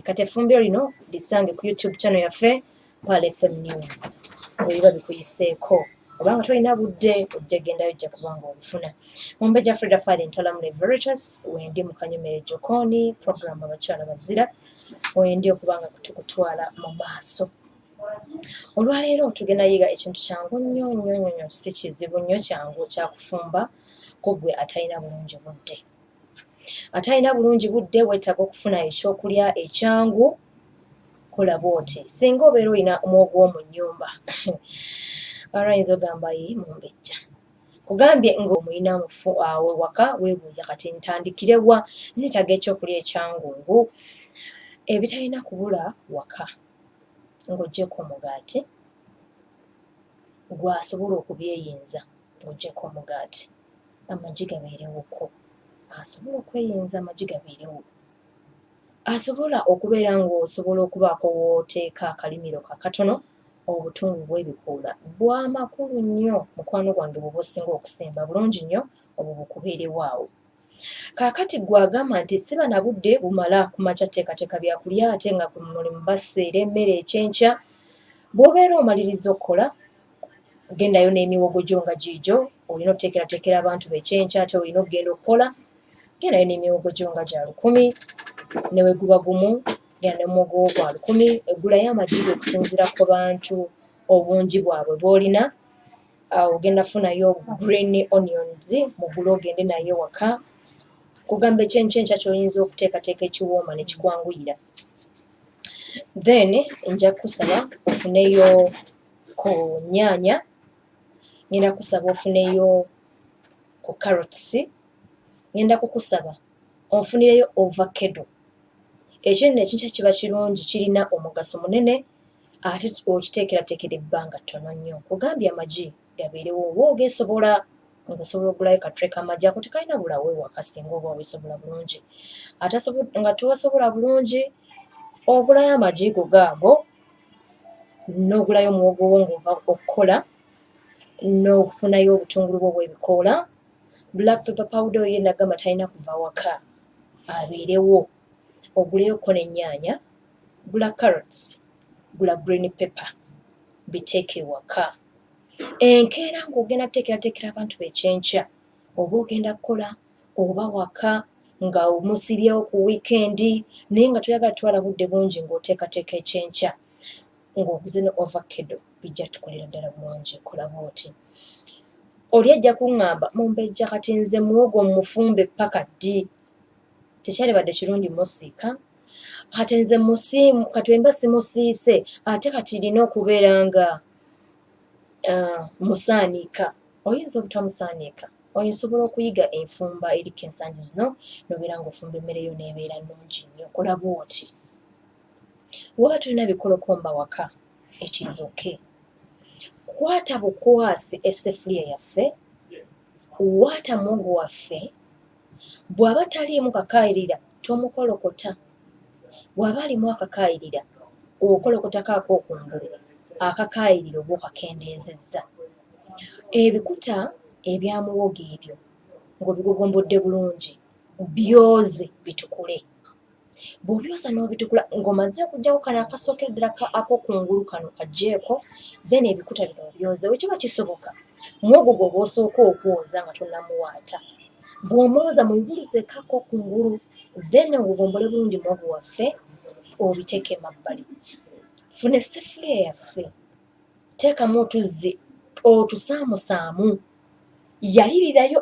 kati effumbiro lino lisange ku YouTube channel yaffe Pale FM News obiba bikuyiseeko obanga tolina budde ojja gendayo ojja kubanga obufuna Mumbejja Frida Fire Ntalamule Veritas wendi mu Kanyumere Jokoni program abakyala bazira wendi okubanga tukutwala mu maaso olwaleero tugenda yiga ekintu kyangu nnyo si kizibu nnyo kyangu kyakufumba kugwe atalina bulungi budde atalina bulungi budde weetaaga okufuna ekyokulya ekyangu kola bw'oti singa obeera olina omwogo w'omu nnyumba ayinza ogamba yi Mumbejja kugambye ng'omulina awo waka weebuuza kati ntandikire wa neetaaga ekyokulya ekyangungu ebitalina kubula waka ng'oggyeko omugaati gw'asobola okubyeyinza ng'oggyeko omugaati amagi gabeerewoko asobola okweyinza amagi gabeerewo asobola okubeera ng'osobola okubaako w'oteeka akalimiro kakatono obutungulu bw'ebikoola bw'amakulu nnyo mukwano gwange bw'oba osinga okusimba bulungi nnyo obwo bukubeerewo awo kaakati gw'agamba nti siba na budde bumala kumakya teekateeka byakulya ate nga muli mu baseera emmere ekyenkya bw'obeera omaliriza okukola gendayo n'emiwogo gyo nga giigyo olina okuteekerateekera abantu bekyenkya ate olina okugenda okukola gendayo n'emiwogo gyo nga gya 100 ne we guba gumu genda n'omwogo gwo gwa 100 eggulayo amagi ge okusinziira ku bantu obungi bwabwe bw'olina ogenda funayo green onions mugule ogende naye waka kugamba ekyenkya ky'oyinza okuteekateeka ekiwooma ne kikwanguyira then nja kusaba ofuneyo ku nnyaanya ngenda kusaba ofuneyo ku carrots ngenda kukusaba onfunireyo ovacado ekyo nno ekyenkya kiba kirungi kirina omugaso munene ate okiteekerateekera ebbanga ttono nnyo kugambye amagi gabeerewo oba ogeesobola ng'osobola okugulayo katule k'amagi ako tekalina bulawe waka singa oba weesobola bulungi ate nga teweesobola bulungi ogulayo amagi go gaago n'ogulayo omuwogo wo ng'ova okukola n'ofunayo obutungulu bwo bw'ebikoola black pepper powder oyo nagamba talina kuva waka abeerewo oguleyoko n'ennyaanya gula carrots gula green pepper biteeke waka enkeera ng'ogenda kuteekerateekera abantu bekyenkya oba ogenda kukola oba waka nga omusibyewo ku wiikendi naye nga toyagala twala budde bungi ng'oteekateeka ekyenkya ng'oguze ne ovacado bijja tukolera ddala bulungi kola bw'oti oli ajja kuŋŋamba Mumbejja kati nze muwogo mufumbe paka ddi tekyalibadde kirungi musiika kati nze kati wemba simusiise ate kati lina okubeera nga musaaniika oyinza obutamusaaniika oyinsobola okuyiga enfumba eriko ensangi zino nobeera ng'ofumba emmere yo n'ebeera nnungi nnyo kola bw'oti waba tulina bikolokomba waka it is okay kwata bukwasi essefuliya yaffe waata muwogo waffe bw'aba taliimu kakaayirira tomukolokota bw'aba alimu akakaayirira okolokotako ak'okungulu akakaayirira oba okakendeezezza ebikuta ebya muwogo ebyo ng'obigogombodde bulungi byoze bitukule bw'obyoza n'obitukula ng'omaze okuggyawo kano akasookera ddala ak'okungulu kano kaggyeeko then ebikuta bino obyoze wekiba kisoboka muwogo gw'oba osooka okwoza nga tonnamuwaata bw'omwoza mubibuluseeko ak'okungulu then ogugombole bulungi muwogo waffe obiteeke emabbali funa essefuliya yaffe teekamu otuzzi otusaamusaamu yalirirayo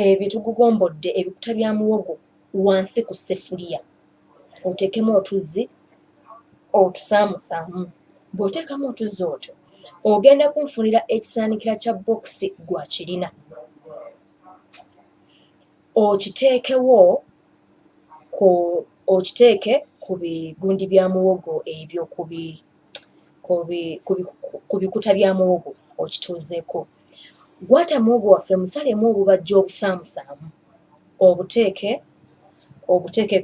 ebitugugombodde ebikuta bya muwogo wansi ku ssefuliya oteekemu otuzzi otusaamusaamu bw'oteekamu otuzzi otwo ogenda kunfunira ekisaanikira kya bokisi gwakirina okiteeke ku bigundi bya muwogo ebyo ku bikuta bya muwogo okituuzeeko gwata muwogo waffe musalemu obubajja obusaamusaamu obuteeke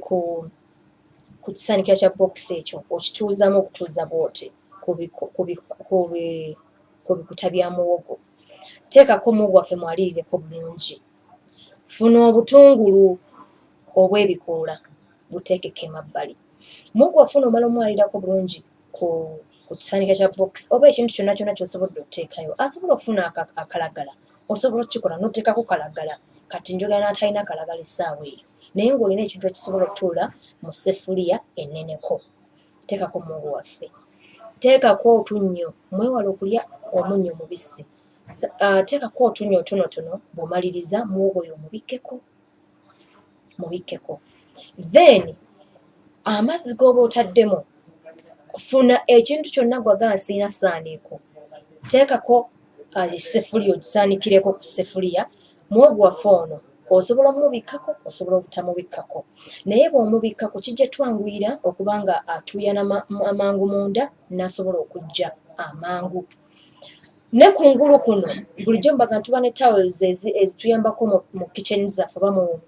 ku kisaanikira kya bokisi ekyo okituuzamu okutuuza bw'oti ku bikuta bya muwogo teekako muwogo waffe mwaliirireko bulungi funa obutungulu obw'ebikoola buteekeko emabbali. Muwogo wafuna omala omwalirako bulungi ku kisaanika kya box oba ekintu kyonna kyonna ky'osobodde otteekayo. Asobola okufuna akalagala, osobola okukikola n'otteekako kalagala. Kati njogera n'atalina kalagala essaawa eyo. Naye ng'olina ekintu ekisobola okutuula mu ssefuliya enneneko. Teekako muwogo waffe. Teekako otunnyo, mwewale okulya omunnyo mubisi. Teekako otunnyo otonotono, bw'omaliriza muwogo oyo mubikkeko. Then amazzi g'oba otaddemu, funa ekintu kyonna gwagansiina saaniiko. Teekako essefuliya ogisaanikireko ku ssefuliya. Muwogo waffe ono osobola omubikkako, osobola obutamubikkako. Naye bw'omubikkako kijja twanguyira okuba nga atuuyana amangu munda n'asobola okujja amangu. Ne kungulu kuno bulijjo mbaga ntuba ne towels ezituyambako mu kitchen zaffe oba mu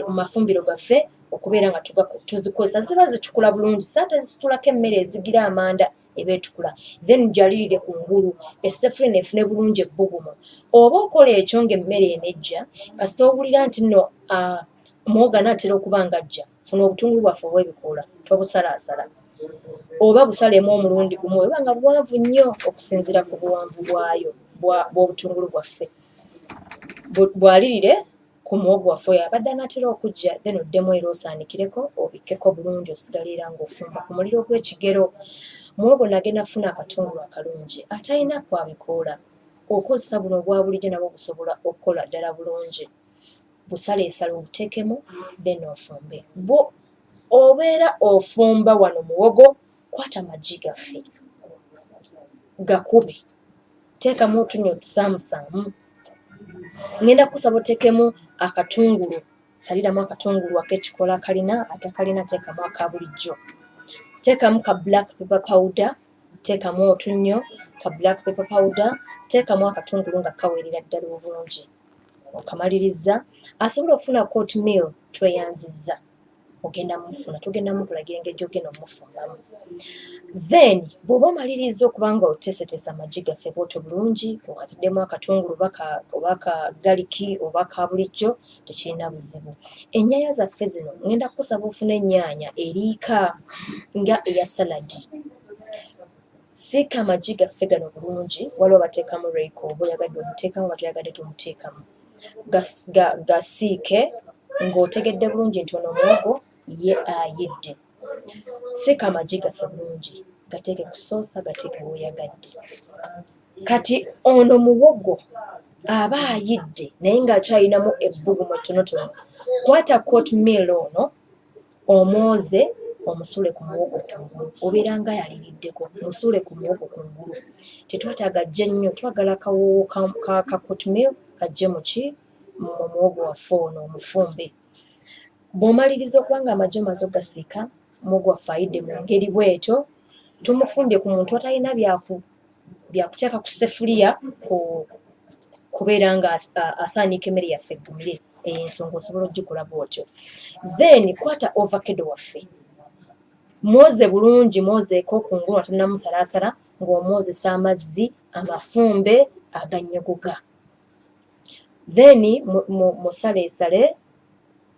mafumbiro gaffe okubeera nga tuzikozesa. Ziba zitukula bulungi, saate zisitulako emmere ezigira amanda eba etukula. Then jalirire kungulu, essefuliya neefune bulungi ebbugumu. Oba okola ekyo ng'emmere enejja, kasita owulira nti nno muwogo anaatera okuba nga ajja, funa obutungulu bwaffe obw'ebikoola tobusalaasala. Oba busalemu omulundi gumu weba nga buwanvu nnyo okusinziira ku buwanvu bw'obutungulu bwaffe. Bwalirire ku muwogo waffe oyo abadde anaatera okujja, then oddemu era osaanikireko obikkeko bulungi osigale era ng'ofumba ku muliro gw'ekigero. Muwogo nagenda funa akatungulu akalungi atalina kwabikoola. Okozesa buno obwa bulijjo nabwo busobola okukola ddala bulungi. Busaleesale obuteekemu then ofumbe. Obeera ofumba wano muwogo, kwata amagi gaffe gakube, teekamu otunnyo otusaamusaamu. Ngenda kusaba oteekemu akatungulu, saliramu akatungulu ak'ekikoola akalina, atakalina teekamu aka bulijjo. Teekamu ka black pepper powder, teekamu otunnyo ka black pepper powder, teekamu akatungulu nga kaweerera ddala obulungi. Okamaliriza, asobola okufuna oatmeal tweyanzizza. Ogenda mufuna, tugenda mukulagira engeri gy'ogenda omufumbamu. Then bw'oba omaliriza okuba nga oteeseteese amagi gaffe bw'otyo bulungi, okataddemu akatungulu oba ka galiki oba ka bulijjo, tekirina buzibu. Ennyaanya zaffe zino ngenda kukusaba ofune ennyaanya eriika nga eya saladi. Siika amagi gaffe gano bulungi, waliwo bateekamu Royco, oba oyagadde omuteekamu oba toyagadde tomuteekamu. Gasiike ng'otegedde bulungi nti ono muwogo ye ayidde. Siika amagi gaffe bulungi, gateeke ku soosa, gateeke w'oyagadde. Kati ono muwogo aba ayidde naye ng'akyalinamu ebbugumu ettonotono. Kwata oatmeal ono omwoze, omusuule ku muwogo kungulu. Obeera nga yaliriddeko, musuule ku muwogo kungulu. Tetwetaaga ajje nnyo, twagala akawoowo ka oatmeal kajje mu muwogo waffe ono omufumbe. Bw'omaliriza okuba nga amagi omaze ogasiika, muwogo waffe ayidde mu ngeri bw'etyo, tumufumbye ku muntu atalina byakuteeka ku ssefuliya kubeera nga asaaniika emmere yaffe eggumire. Ensonga osobola ogikola bw'otyo. Then kwata ovacado waffe, mwoze bulungi, mwozeeko kungulu nga tannamusalaasala, ng'omwozesa amazzi amafumbe agannyogoga. Then musaleesale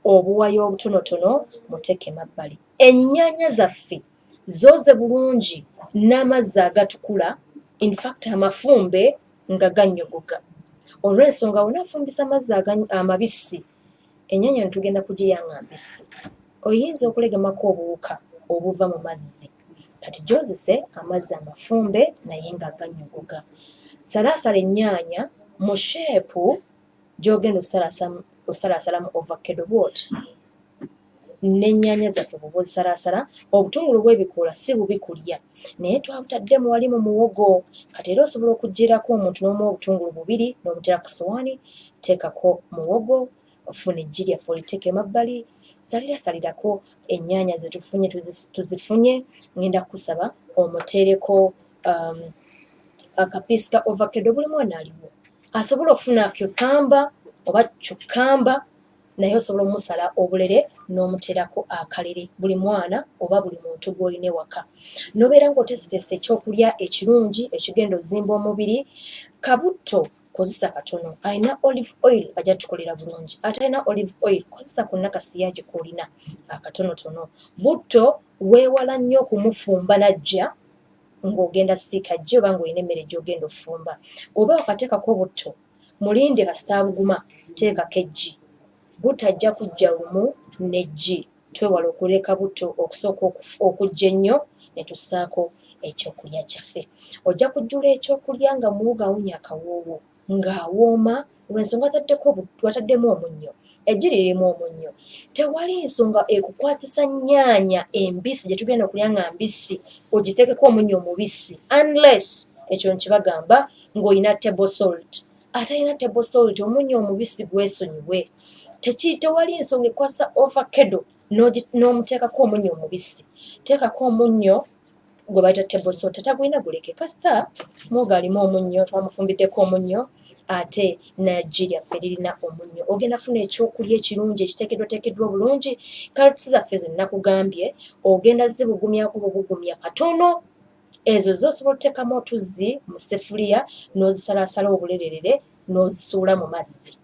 obuwayo obutonotono muteeke emabbali. Ennyaanya zaffe zooze bulungi n'amazzi agatukula, in fact amafumbe nga gannyogoga. Olw'ensonga onaafumbisa amazzi amabisi, ennyaanya tugenda kugirya nga mbisi. Oyinza okulegemako obuwuka obuva mu mazzi. Kati gyozese amazzi amafumbe naye nga gannyogoga. Salaasala ennyaanya mu sheepu gy'ogenda osalaasalamu ovacado bw'oti. N'ennyaanya zaffe bw'oba ozisalaasala, obutungulu bw'ebikoola si bubi kulya, naye twabutaddemu wali mu muwogo. Kati era osobola okuggyirako omuntu n'omuwa obutungulu bubiri n'obutera ku sowaani, teekako muwogo, ofuna eggi lyaffe oliteeke emabbali, salirako ennyaanya ze tuzifunye. Ngenda kusaba omuteereko akapiisi ka ovacado. Buli mwana aliwo asobola okufuna cucumber oba cucumber, naye osobola omusala obulere n'omuteerako akalere. Buli mwana oba buli muntu gw'olina ewaka n'obeera ng'oteeseteese ekyokulya ekirungi ekigenda ozimba omubiri. Kabutto kozesa katono. Alina olive oil ajja tukolera bulungi. Atalina olive oil kozesa konna kasiyagi k'olina akatonotono. Butto weewala nnyo okumufumba najja ng'ogenda siika jje oba ng'olina emmere gy'ogenda ofumba. Oba wakateekako butto mulinde kasita buguma teekako eggi. Butto ajja kujja lumu n'eggi. Twewala okuleka butto okusooka okujja ennyo ne tussaako ekyokulya kyaffe. Ojja kujjula ekyokulya nga muwogo awunya akawoowo ng'awooma lw'ensonga wataddemu omunnyo. Eggi lirimu omunnyo. Tewali nsonga ekukwatisa nnyaanya embisi gye tugenda okulya nga mbisi ogiteekeko omunnyo omubisi unless ekyo nkibagamba ng'olina table salt. Atalina table salt omunnyo omubisi gwesonyiwe. Tewali nsonga ekwasa ovacado n'omuteekako omunnyo omubisi. Teekako omunnyo gwe bayita table salt. Tatagulina guleke kasita muwogo alimu omunnyo twamufumbiddeko omunnyo ate n'eggi lyaffe lirina omunnyo. Ogenda funa ekyokulya ekirungi ekiteekeddwateekeddwa bulungi. Kaaloti zaffe ze nnakugambye ogenda zibugumyako bubugumya katono. Ezo z'osobola oteekamu otuzzi mu ssefuliya n'ozisalaasala obulererere n'ozisuula mu mazzi.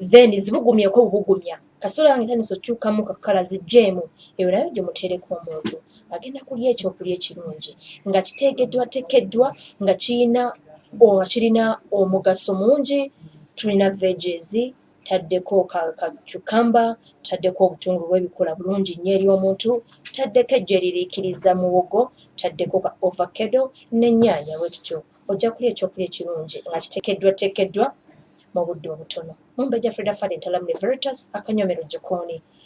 Then zibugumyeko bubugumya. Kasola wange tandise okyukamu kakala zijjeemu. Eyo nayo gye muteereka omuntu agenda kulya ekyokulya ekirungi nga kiteekeddwateekeddwa nga kirina omugaso mungi. Tulina veggies, taddeko cucumber, taddeko obutungulu bw'ebikola bulungi nnyo eri omuntu, taddeko eggi eririikiriza muwogo, taddeko ka ovacado n'ennyaanya bwe tutyo. Ojja kulya ekyokulya ekirungi nga kiteekeddwateekeddwa mu budde obutono. Mumbejja Freda Fadi Entalamule Veritas, akanyoomero jjokoni.